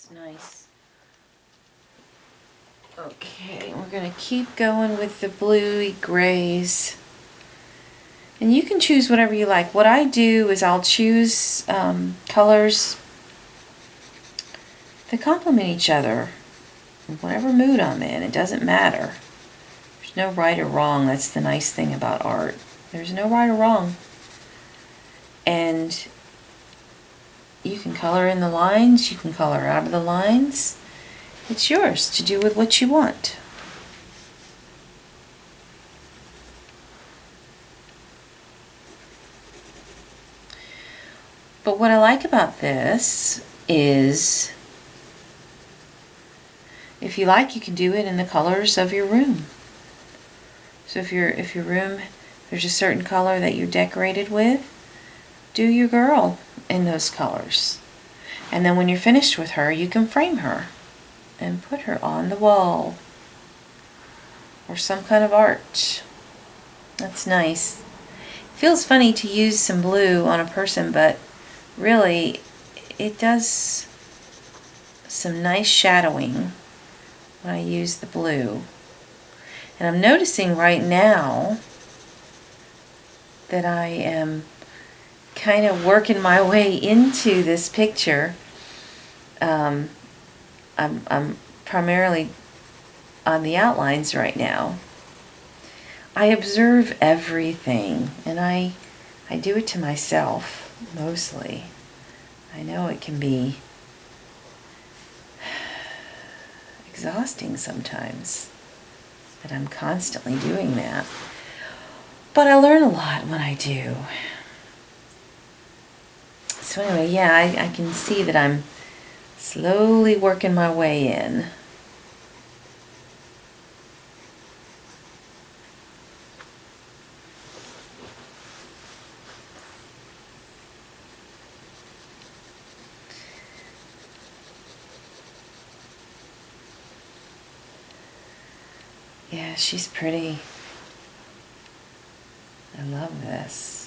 It's nice. Okay, we're going to keep going with the bluey grays. And you can choose whatever you like. What I do is I'll choose colors that complement each other. Whatever mood I'm in, it doesn't matter. There's no right or wrong. That's the nice thing about art. There's no right or wrong. And you can color in the lines, you can color out of the lines. It's yours to do with what you want. But what I like about this is, if you like, you can do it in the colors of your room. So if your room, there's a certain color that you're decorated with, do your girl in those colors. And then when you're finished with her, you can frame her and put her on the wall or some kind of art. That's nice. It feels funny to use some blue on a person, but really it does some nice shadowing when I use the blue. And I'm noticing right now that I am kind of working my way into this picture. I'm primarily on the outlines right now. I observe everything, and I do it to myself mostly. I know it can be exhausting sometimes that I'm constantly doing that. But I learn a lot when I do. So anyway, yeah, I can see that I'm slowly working my way in. Yeah, she's pretty. I love this.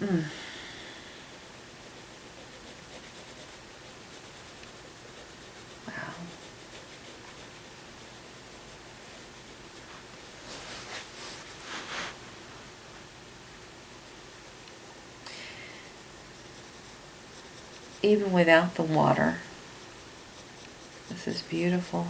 Wow. Even without the water, this is beautiful.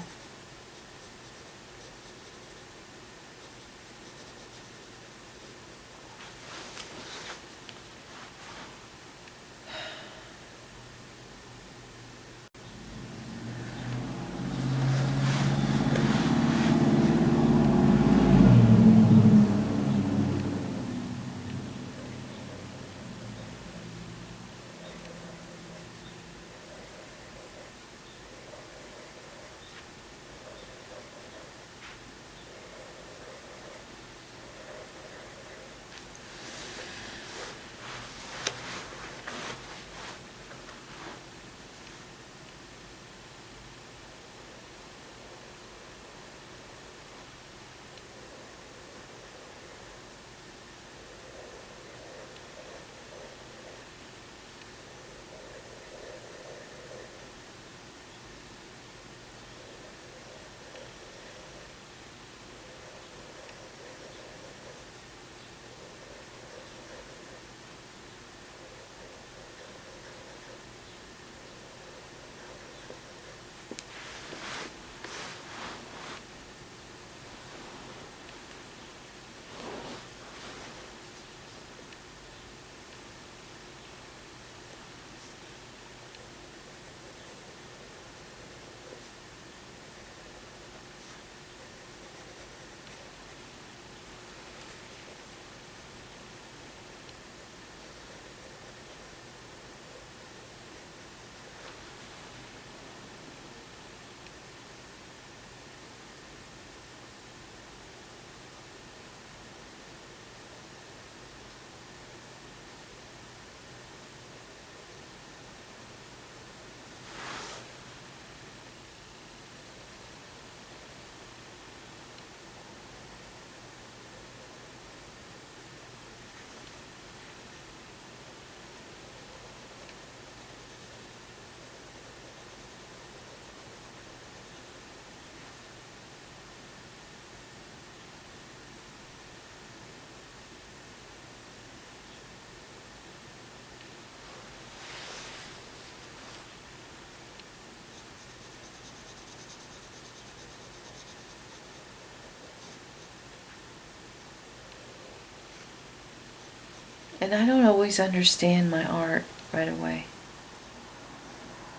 And I don't always understand my art right away.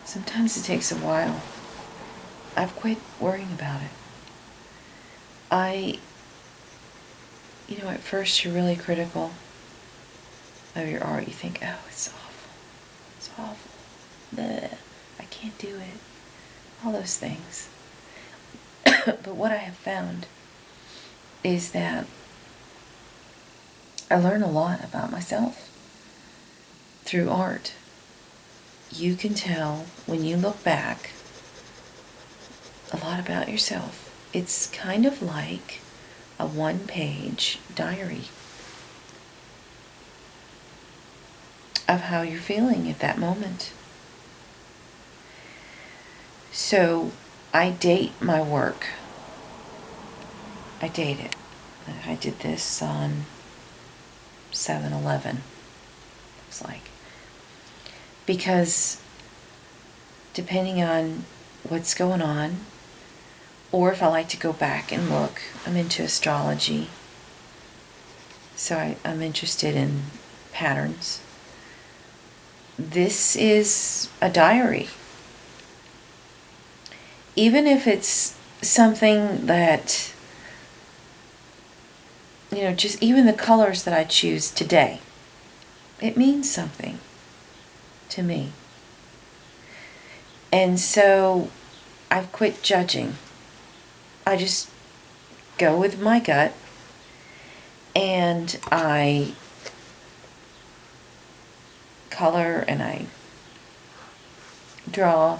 Sometimes it takes a while. I've quit worrying about it. At first you're really critical of your art. You think, oh, it's awful. It's awful. Bleh. I can't do it. All those things. But what I have found is that I learn a lot about myself through art. You can tell when you look back a lot about yourself. It's kind of like a one-page diary of how you're feeling at that moment. So I date my work. I date it. I did this on 7/11. Looks like. Because depending on what's going on, or if I like to go back and look, I'm into astrology. So I'm interested in patterns. This is a diary. Even if it's something that, just even the colors that I choose today, it means something to me. And so I've quit judging. I just go with my gut, and I color and I draw.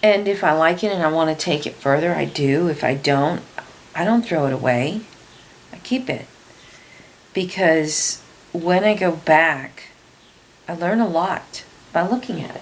And if I like it and I want to take it further, I do. If I don't throw it away. I keep it. Because when I go back, I learn a lot by looking at it.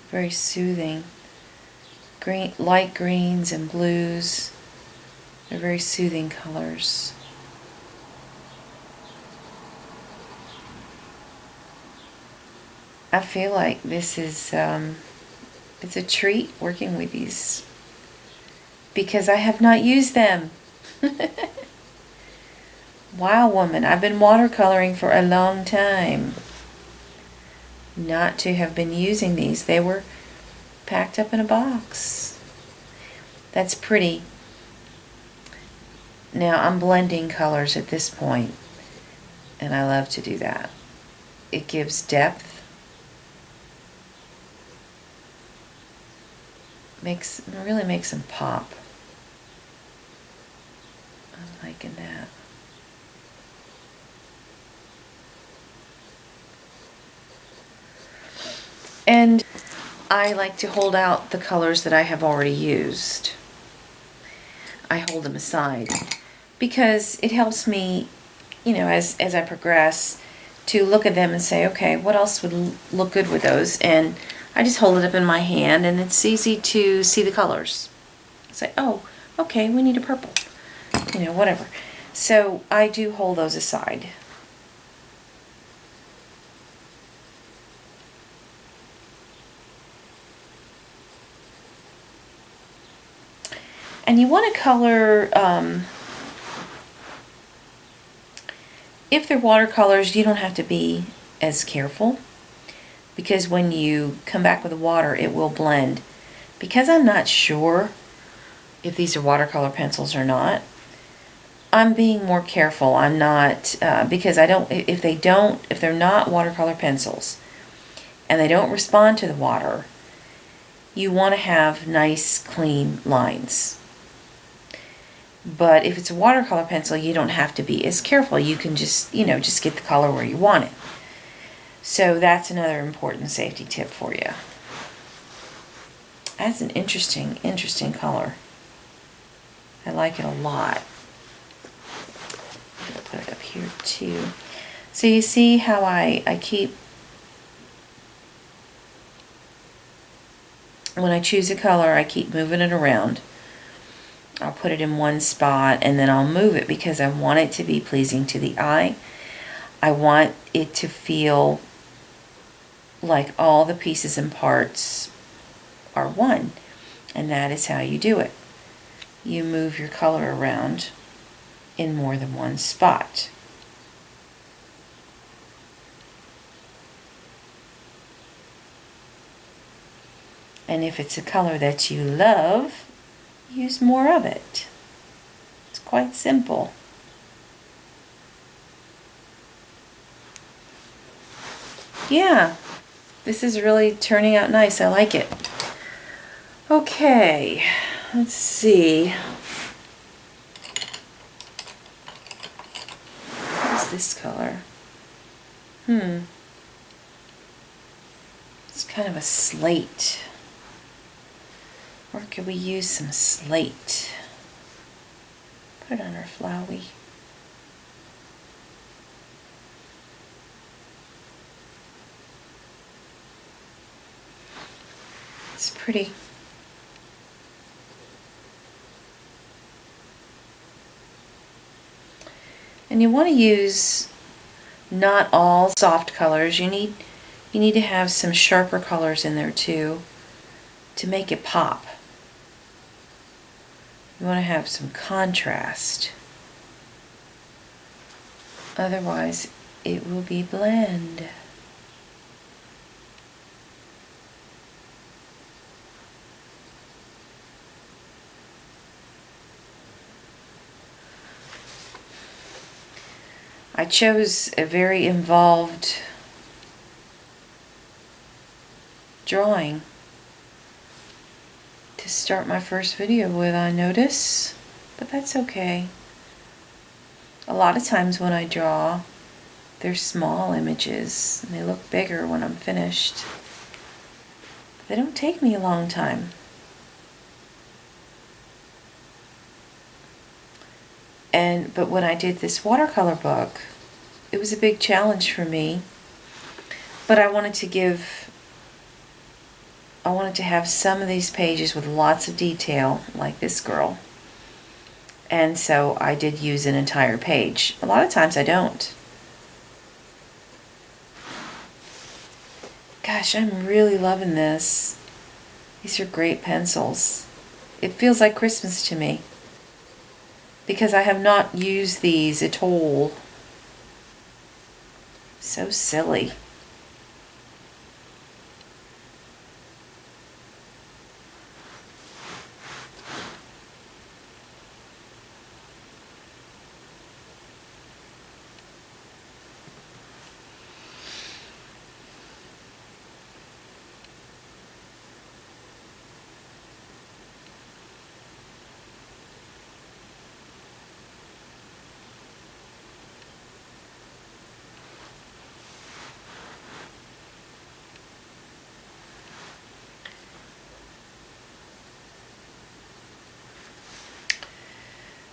Very soothing. Green, light greens and blues. They're very soothing colors. I feel like this is, it's a treat working with these because I have not used them. Wow, woman, I've been watercoloring for a long time. Not to have been using these. They were packed up in a box. That's pretty. Now I'm blending colors at this point, and I love to do that. It gives depth. Really makes them pop. I'm liking that. And I like to hold out the colors that I have already used. I hold them aside because it helps me, as I progress, to look at them and say, okay, what else would look good with those? And I just hold it up in my hand, and it's easy to see the colors. Say, oh, okay, we need a purple, whatever. So I do hold those aside. And you want to color, if they're watercolors, you don't have to be as careful, because when you come back with the water, it will blend. Because I'm not sure if these are watercolor pencils or not, I'm being more careful. I'm not, because if they're not watercolor pencils, and they don't respond to the water, you want to have nice, clean lines. But if it's a watercolor pencil, you don't have to be as careful. You can just, just get the color where you want it. So that's another important safety tip for you. That's an interesting color. I like it a lot. I'll put it up here too. So you see how I keep, when I choose a color, I keep moving it around. I'll put it in one spot and then I'll move it because I want it to be pleasing to the eye. I want it to feel like all the pieces and parts are one. And that is how you do it. You move your color around in more than one spot. And if it's a color that you love, use more of it. It's quite simple. Yeah, this is really turning out nice. I like it. Okay, let's see. What is this color? It's kind of a slate. Or could we use some slate? Put it on our flowery. It's pretty. And you want to use not all soft colors. You need to have some sharper colors in there too to make it pop. You want to have some contrast. Otherwise, it will be bland. I chose a very involved drawing to start my first video with, I notice, but that's okay. A lot of times when I draw, they're small images and they look bigger when I'm finished. They don't take me a long time. But when I did this watercolor book, it was a big challenge for me. But I wanted to have some of these pages with lots of detail, like this girl. And so I did use an entire page. A lot of times I don't. Gosh, I'm really loving this. These are great pencils. It feels like Christmas to me, because I have not used these at all. So silly.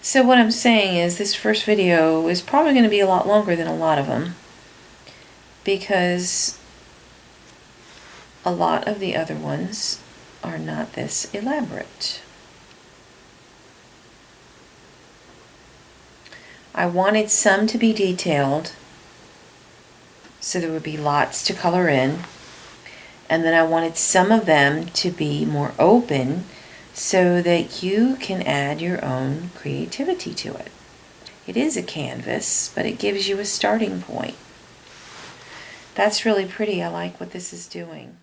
So what I'm saying is this first video is probably going to be a lot longer than a lot of them, because a lot of the other ones are not this elaborate. I wanted some to be detailed, so there would be lots to color in, and then I wanted some of them to be more open, so that you can add your own creativity to it. It is a canvas, but it gives you a starting point. That's really pretty. I like what this is doing.